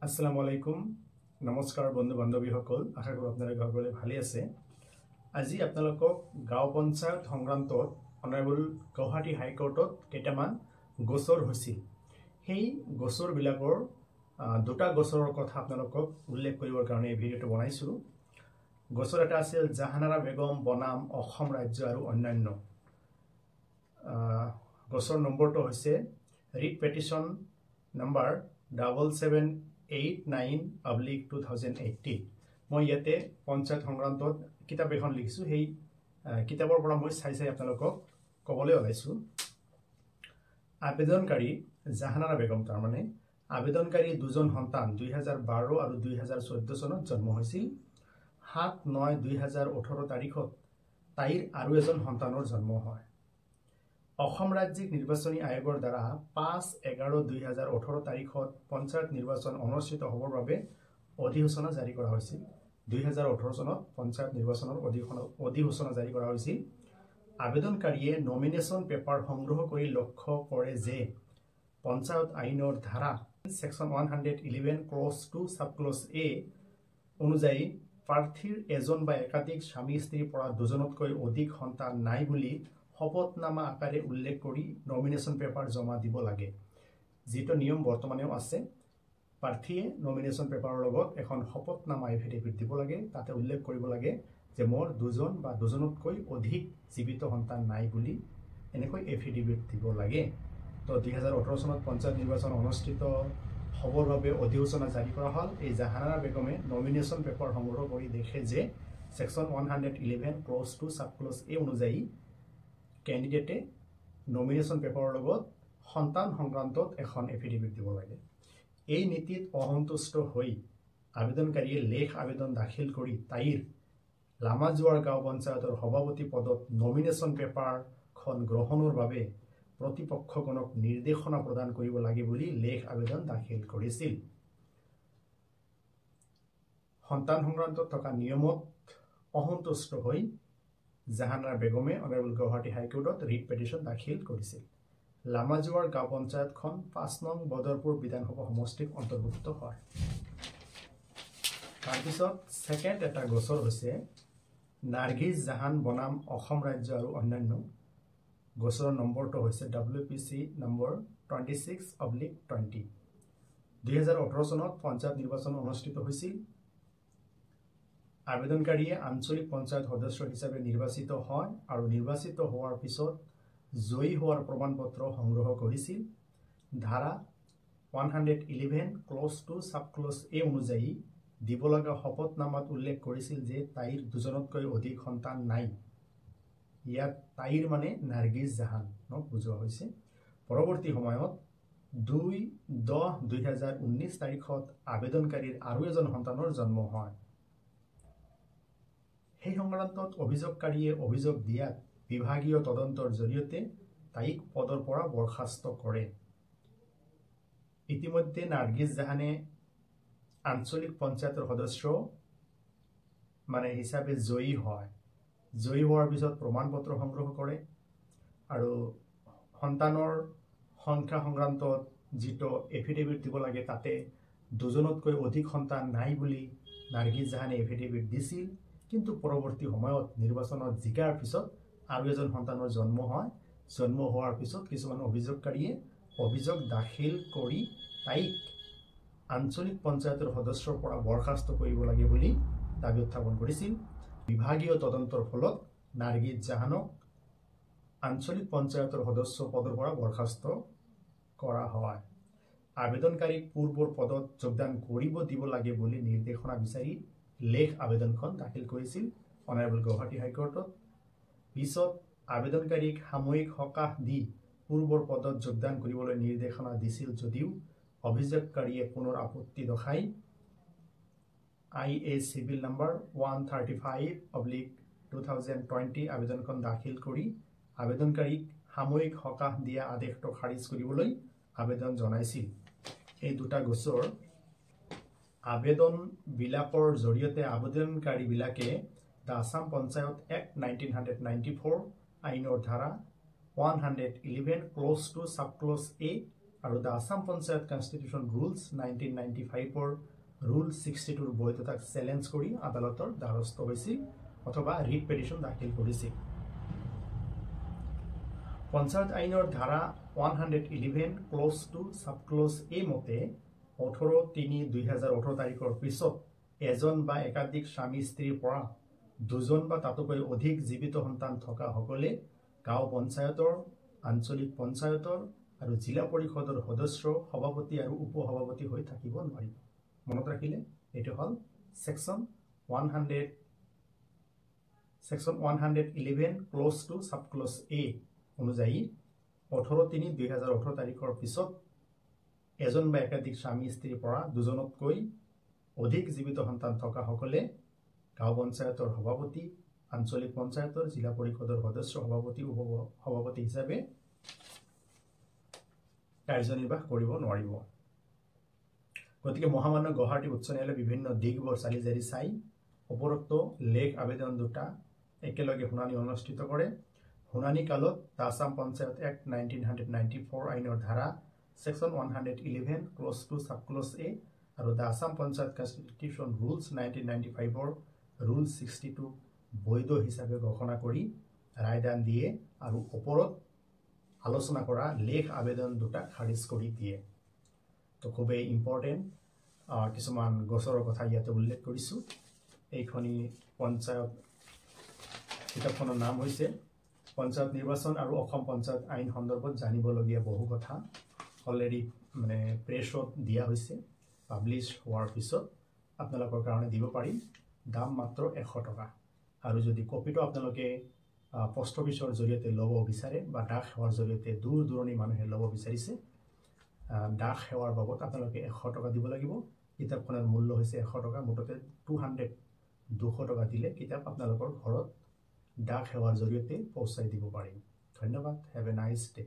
আসসালামু আলাইকুম নমস্কাৰ বন্ধু বান্ধৱীসকল আশা কৰোঁ আপোনালোকে সকলোৱে ভালে আছে আজি আপোনালোকক গাঁও পঞ্চায়ত সংক্ৰান্তত অনাৰেবল গুৱাহাটী হাইকোৰ্টত কেইটামান গোচৰ হৈছিল সেই গোচৰবিলাকৰ দুটা গোচৰৰ কথা আপোনালোকক উল্লেখ কৰিবৰ কাৰণে এই ভিডিঅ'টো বনাইছোঁ গোচৰ এটা আছিল জাহানাৰা বেগম বনাম অসম ৰাজ্য আৰু অন্যান্য গোচৰ নম্বৰটো হৈছে ৰিট পেটিশ্যন নম্বৰ 7789/2018 মই ইয়াতে পঞ্চায়ত সংক্ৰান্তত কিতাপ এখন লিখিছোঁ সেই কিতাপৰ পৰা মই চাই আপোনালোকক ক'বলৈ ওলাইছোঁ আবেদনকাৰী জাহানাৰা বেগম তাৰমানে আবেদনকাৰী দুজন সন্তান 2012 আৰু 2014 চনত জন্ম হৈছিল 7/9/2018 তাৰিখত তাইৰ আৰু এজন সন্তানৰ জন্ম হয় অসম ৰাজ্যিক নিৰ্বাচনী আয়োগৰ দ্বাৰা 5/11/2018 তাৰিখত পঞ্চায়ত নিৰ্বাচন অনুষ্ঠিত হ'বৰ বাবে অধিসূচনা জাৰি কৰা হৈছিল 2018 চনত পঞ্চায়ত নিৰ্বাচনৰ অধিসূচনা জাৰি কৰা হৈছিল আবেদনকাৰীয়ে নমিনেশ্যন পেপাৰ সংগ্ৰহ কৰি লক্ষ্য কৰে যে পঞ্চায়ত আইনৰ ধাৰা সেকশন 111 ক্লজ 2 সাব ক্লজ এ অনুযায়ী প্ৰাৰ্থীৰ এজন বা একাধিক স্বামী স্ত্ৰীৰ পৰা দুজনতকৈ অধিক সন্তান নাই বুলি শপতনামা আকাৰে উল্লেখ কৰি নমিনেশ্যন পেপাৰ জমা দিব লাগে যেটো নিয়ম বৰ্তমানেও আছে প্ৰাৰ্থীয়ে নমিনেশ্যন পেপাৰৰ লগত এখন শপতনামা এফিডেভিট দিব লাগে তাতে উল্লেখ কৰিব লাগে যে মোৰ দুজন বা দুজনতকৈ অধিক জীৱিত সন্তান নাই বুলি এনেকৈ এফিডেভিট দিব লাগে তো 2018 চনত পঞ্চায়ত নিৰ্বাচন অনুষ্ঠিত হ'বৰ বাবে অধিসূচনা জাৰি কৰা হ'ল এই জাহানাৰা বেগমে নমিনেশ্যন পেপাৰ সংগ্ৰহ কৰি দেখে যে সেকশন 111 ক্লজ 2 সাব ক্লজ এ অনুযায়ী ক্যান্ডিডেটে নমিনেশ্যন পেপাৰৰ লগত সন্তান সংক্ৰান্তত এখন এফিডেভিট দিব লাগে এই নীতিত অসন্তুষ্ট হৈ আবেদনকাৰীয়ে লেখ আবেদন দাখিল কৰি তাইৰ লামাজুৱাৰ গাঁও পঞ্চায়তৰ সভাপতি পদত নমিনেশ্যন পেপাৰখন গ্ৰহণৰ বাবে প্ৰতিপক্ষগণক নিৰ্দেশনা প্ৰদান কৰিব লাগে বুলি লেখ আবেদন দাখিল কৰিছিল সন্তান সংক্ৰান্তত থকা নিয়মত অসন্তুষ্ট হৈ জাহানাৰা বেগমে অনাৰেবল গুৱাহাটী হাইকোৰ্টত ৰিট পেটিশ্যন দাখিল কৰিছিল লামাজুৱাৰ গাঁও পঞ্চায়তখন 5 নং বদৰপুৰ বিধানসভা সমষ্টিৰ অন্তৰ্ভুক্ত হয় তাৰপিছত সেকেন্ড এটা গোচৰ হৈছে নাৰ্গিছ জাহান বনাম অসম ৰাজ্য আৰু অন্যান্য গোচৰৰ নম্বৰটো হৈছে WPC নম্বৰ 26/20 2018 চনত পঞ্চায়ত নিৰ্বাচন অনুষ্ঠিত হৈছিল আবেদনকাৰীয়ে আঞ্চলিক পঞ্চায়ত সদস্য হিচাপে নিৰ্বাচিত হয় আৰু নিৰ্বাচিত হোৱাৰ পিছত জয়ী হোৱাৰ প্ৰমাণপত্ৰ সংগ্ৰহ কৰিছিল ধাৰা 111 ক্লজ 2 সাব ক্লজ এ অনুযায়ী দিব লগা শপতনামাত উল্লেখ কৰিছিল যে তাইৰ দুজনতকৈ অধিক সন্তান নাই ইয়াত তাইৰ মানে নাৰ্গিছ জাহানক বুজোৱা হৈছে পৰৱৰ্তী সময়ত 2/10/2019 তাৰিখত আবেদনকাৰীৰ আৰু এজন সন্তানৰ জন্ম হয় সেই সংক্ৰান্তত অভিযোগকাৰীয়ে অভিযোগ দিয়াত বিভাগীয় তদন্তৰ জৰিয়তে তাইক পদৰ পৰা বৰখাস্ত কৰে ইতিমধ্যে নাৰ্গিছ জাহানে আঞ্চলিক পঞ্চায়তৰ সদস্য মানে হিচাপে জয়ী হয় জয়ী হোৱাৰ পিছত প্ৰমাণপত্ৰ সংগ্ৰহ কৰে আৰু সন্তানৰ সংখ্যা সংক্ৰান্তত যেটো এফিডেভিট দিব লাগে তাতে দুজনতকৈ অধিক সন্তান নাই বুলি নাৰ্গিছ জাহানে এফিডেভিট দিছিল কিন্তু পৰৱৰ্তী সময়ত নিৰ্বাচনত জিকাৰ পিছত আৰু এজন সন্তানৰ জন্ম হয় জন্ম হোৱাৰ পিছত কিছুমান অভিযোগকাৰীয়ে অভিযোগ দাখিল কৰি তাইক আঞ্চলিক পঞ্চায়তৰ সদস্যৰ পৰা বৰখাস্ত কৰিব লাগে বুলি দাবী উত্থাপন কৰিছিল বিভাগীয় তদন্তৰ ফলত নাৰ্গিছ জাহানক আঞ্চলিক পঞ্চায়তৰ সদস্য পদৰ পৰা বৰখাস্ত কৰা হয় আবেদনকাৰীক পূৰ্বৰ পদত যোগদান কৰিব দিব লাগে বুলি নিৰ্দেশনা বিচাৰি লেখ আবেদনখন দাখিল কৰিছিল অনাৰেবল গুৱাহাটী হাইকোৰ্টত পিছত আবেদনকাৰীক সাময়িক সকাহ দি পূৰ্বৰ পদত যোগদান কৰিবলৈ নিৰ্দেশনা দিছিল যদিও অভিযোগকাৰীয়ে পুনৰ আপত্তি দৰ্শাই IA সিভিল নম্বৰ 135/2020 আবেদনখন দাখিল কৰি আবেদনকাৰীক সাময়িক সকাহ দিয়া আদেশটো খাৰিজ কৰিবলৈ আবেদন জনাইছিল এই দুটা গোচৰ আবেদন বিলাকৰ জৰিয়তে আবেদনকাৰী বিলাকে The Assam Panchayat Act 1994 আইনৰ ধাৰা 111 ক্লজ 2 সাব ক্লজ এ আৰু the Assam panchayat constitution rules 1995 rule 62 বৈধতাক চেলেঞ্জ কৰি আদালতৰ দ্বাৰস্থ হৈছিল অথবা ৰিট পিটিশ্যন দাখিল কৰিছিল পঞ্চায়ত আইনৰ ধাৰা 111 ক্লজ 2 সাব ক্লজ এ মতে 18/3/2018 তাৰিখৰ পিছত এজন বা একাধিক স্বামী স্ত্ৰীৰ পৰা দুজন বা তাতোকৈ অধিক জীৱিত সন্তান থকা সকলে গাঁও পঞ্চায়তৰ আঞ্চলিক পঞ্চায়তৰ আৰু জিলা পৰিষদৰ সদস্য সভাপতি আৰু উপসভাপতি হৈ থাকিব নোৱাৰিব মনত ৰাখিলে এটো হল সেকশন 111 ক্লজ 2 সাব ক্লজ এ অনুযায়ী 18/3/2018 তাৰিখৰ পিছত এজন বা একাধিক স্বামী স্ত্ৰীৰ পৰা দুজনতকৈ অধিক জীৱিত সন্তান থকা সকলে গাঁও পঞ্চায়তৰ সভাপতি আঞ্চলিক পঞ্চায়তৰ জিলা পৰিষদৰ সদস্য সভাপতি উপসভাপতি হিচাপে কাৰ্যনিৰ্বাহ কৰিব নোৱাৰিব গতিকে মহামান্য গুৱাহাটী উচ্চ ন্যায়ালয়ে বিভিন্ন দিগবোৰ চালি জাৰি চাই উপৰোক্ত লেখ আবেদন দুটা একেলগে শুনানি অনুষ্ঠিত কৰে শুনানি কালত দ্য আসাম পঞ্চায়ত এক্ট 1994 আইনৰ ধাৰা section 111 close 2 sub clause A আৰু the Assam panchayat constitution rules 1995 rule 62 বৈধ হিচাপে ঘোষণা কৰি ৰায়দান দিয়ে আৰু ওপৰত আলোচনা কৰা লেখ আবেদন দুটা খাৰিজ কৰি দিয়ে তো খুবেই ইম্পৰ্টেন্ট কিছুমান গোচৰৰ কথা ইয়াতে উল্লেখ কৰিছো এইখনি পঞ্চায়ত কিতাপখনৰ নাম হৈছে পঞ্চায়ত নিৰ্বাচন আৰু অসম পঞ্চায়ত আইন সন্দৰ্ভত জানিবলগীয়া বহু কথা অলৰেডি মানে প্ৰেছত দিয়া হৈছে পাব্লিছ হোৱাৰ পিছত আপোনালোকৰ কাৰণে দিব পাৰিম দাম মাত্ৰ 100 টকা আৰু যদি কপিটো আপোনালোকে পোষ্ট অফিচৰ জৰিয়তে ল'ব বিচাৰে বা ডাক সেৱাৰ জৰিয়তে দূৰ দূৰণি মানুহে ল'ব বিচাৰিছে ডাক সেৱাৰ বাবদ আপোনালোকে 100 টকা দিব লাগিব কিতাপখনৰ মূল্য হৈছে 100 টকা মুঠতে 200 টকা দিলে কিতাপ আপোনালোকৰ ঘৰত ডাক সেৱাৰ জৰিয়তে পৌঁছাই দিব পাৰিম ধন্যবাদ হেভ এ নাইস ডে